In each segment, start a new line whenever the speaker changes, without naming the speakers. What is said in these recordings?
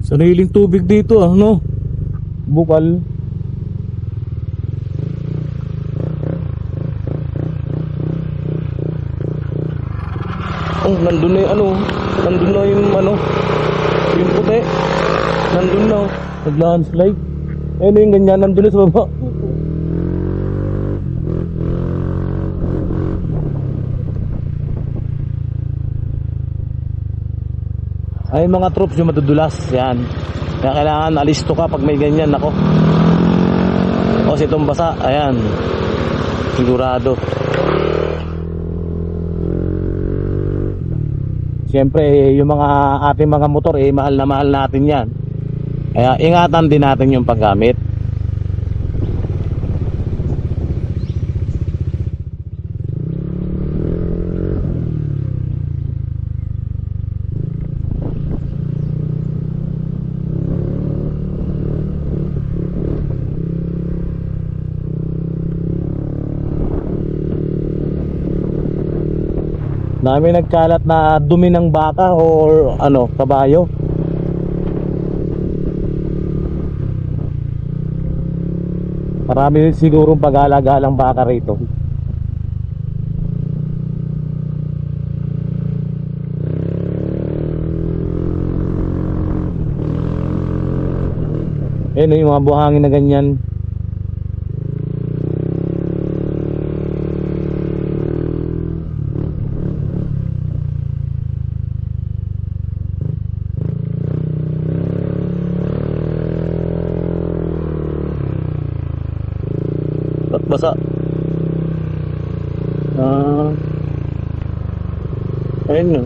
Sariling tubig dito no? Bukal. Oh, nandun na yung ano. Nandun na yung ano. Yung puti. Nandun na. Nag-landslide. Ano yung ganyan, nandun na sa baba. Ay mga troops yung madudulas. Yan. Kaya kailangan alisto ka pag may ganyan. Ako. O si itong basa. Ayan. Sigurado. Siyempre yung mga ating mga motor mahal na mahal natin yan. Kaya ingatan din natin yung paggamit. Dami nagkalat na dumi ng baka or ano, kabayo. Marami siguro pag-alagalang baka rito. Ayun yung mga buhangin na ganyan. Basa. Ayun no.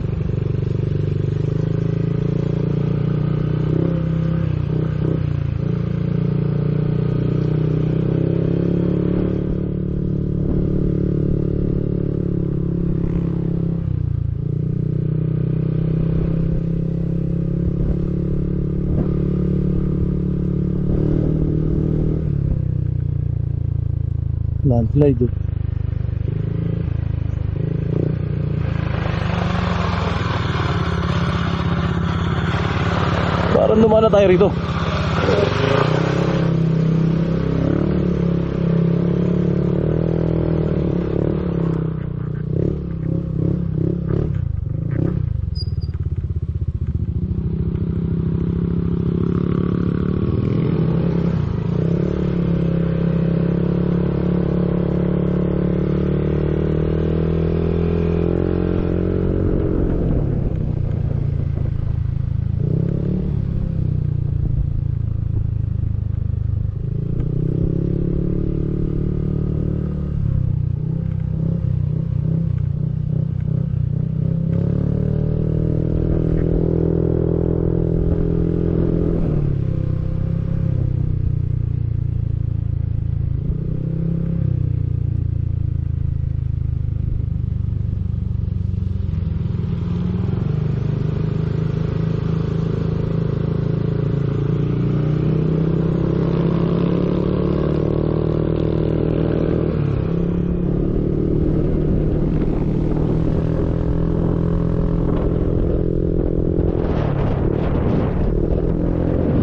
Landslide. Parang lumana tayo rito.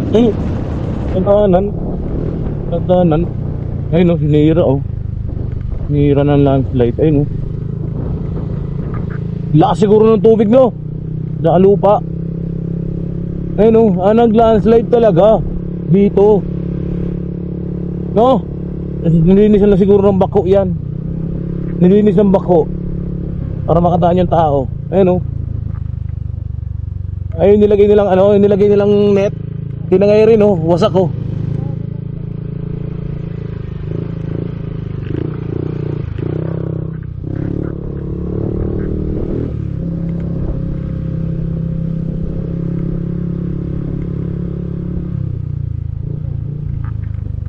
Ay, nagdaanan. Ayun o, hinihira o. Hinihira ng landslide. Ayun o. Lakas siguro ng tubig no. Nakalupa. Ayun o, nag-landslide talaga. Dito. No? Nilinisan na siguro ng bako yan. Nilinis ng bako para makadaan yung tao. Ayun o. Ayun nilagay nilang ano, nilagay nilang net. Tinangay rin oh, wasak oh.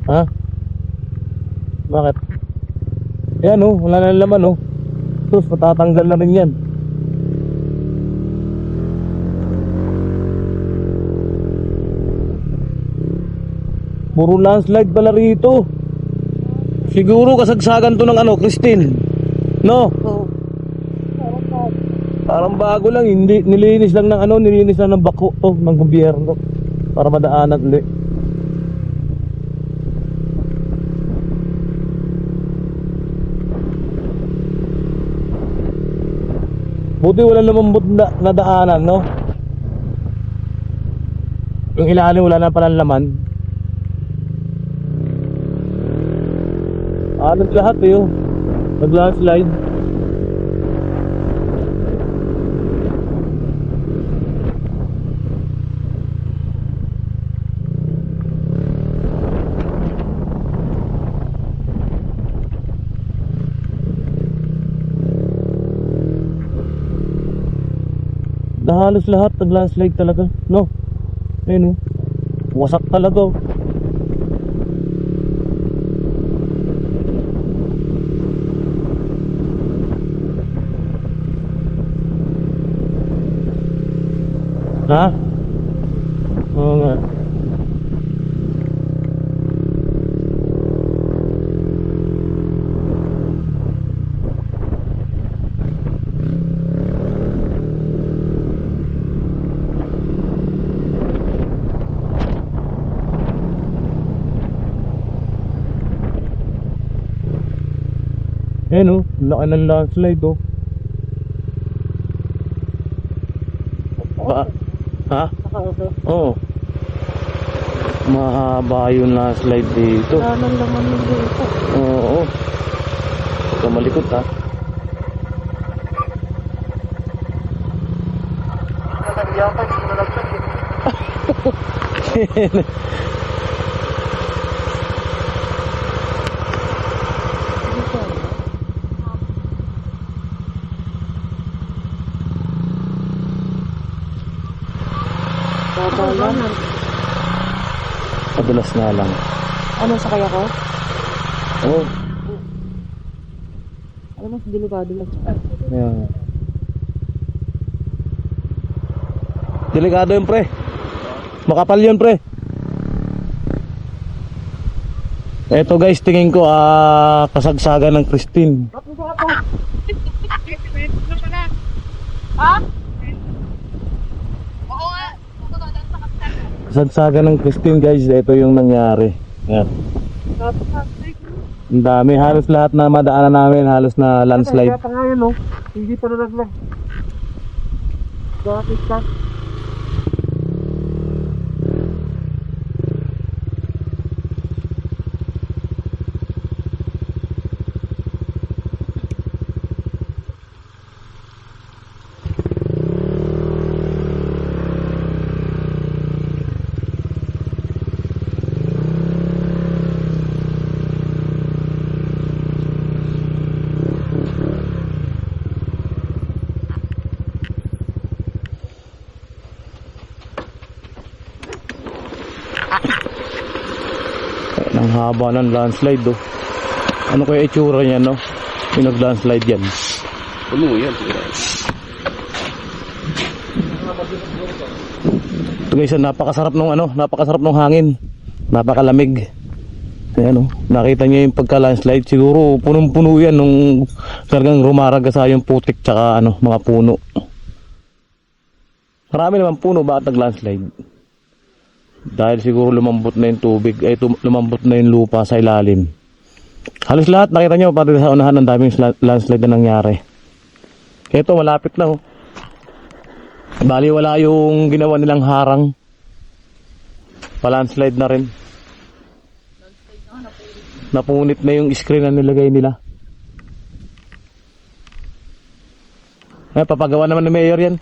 Ha? Bakit? Yan oh, wala na laman oh. Sus, matatanggal na rin yan. Puro landslide pala rito. Siguro kasagsagan to ng ano, Christine. No?
Oo.
Parang bago lang, hindi nilinis lang ng ano, nilinis lang ng bako to ng gobyerno. para madaanan ulit. Buti wala lumambot na daanan, no? Yung ilalim wala na palang laman. Lahat eh, oh. Nag-landslide. Halos lahat nag-landslide talaga, no? Ayun, oh. Wasak talaga, oh. Ha? Oo nga. Ayan, oh, laki ng landslide, oh. Ha? Oo. Mahaba yung landslide dito.
Anong laman yung dito?
Oo. Huwag ka malikot, ha.
Nakagyakan, sinalagsak eh. Babalan.
Padulas nga lang.
Ano sa kaya ko?
Oo.
Ano mas delikado lang.
Ayan. Delikado yun, pre. Makapal yun, pre. Eto guys, tingin ko kasagsagan ng Christine.
Ha?
Kasagsagan ng Christine, guys. Ito yung nangyari. Ayan. Ang dami, halos lahat na madaanan namin, halos na landslide.
Kaya pa nga yun, no? Hindi pa nalaglag. Bakit ka?
Ang haba ng landslide, oh. Ano kaya itsura niya, no? Yung nag-landslide yan.
Puno yan siguro.
Ito guys, napakasarap ng hangin. Napakalamig. Ayan, oh. Nakita niyo yung pagka-landslide. Siguro punong-puno yan nung talagang rumaragasa yung putik tsaka mga puno. Marami naman puno, bakit nag-landslide? Dahil siguro lumambot na yung tubig, lumambot na yung lupa sa ilalim. Halos lahat, nakita nyo, pati sa unahan, ang daming landslide na nangyari. Ito, malapit na, oh. Bali, wala yung ginawa nilang harang. Pa-landslide na rin. Napunit na yung screen na nilagay nila. Papagawa naman ng mayor yan.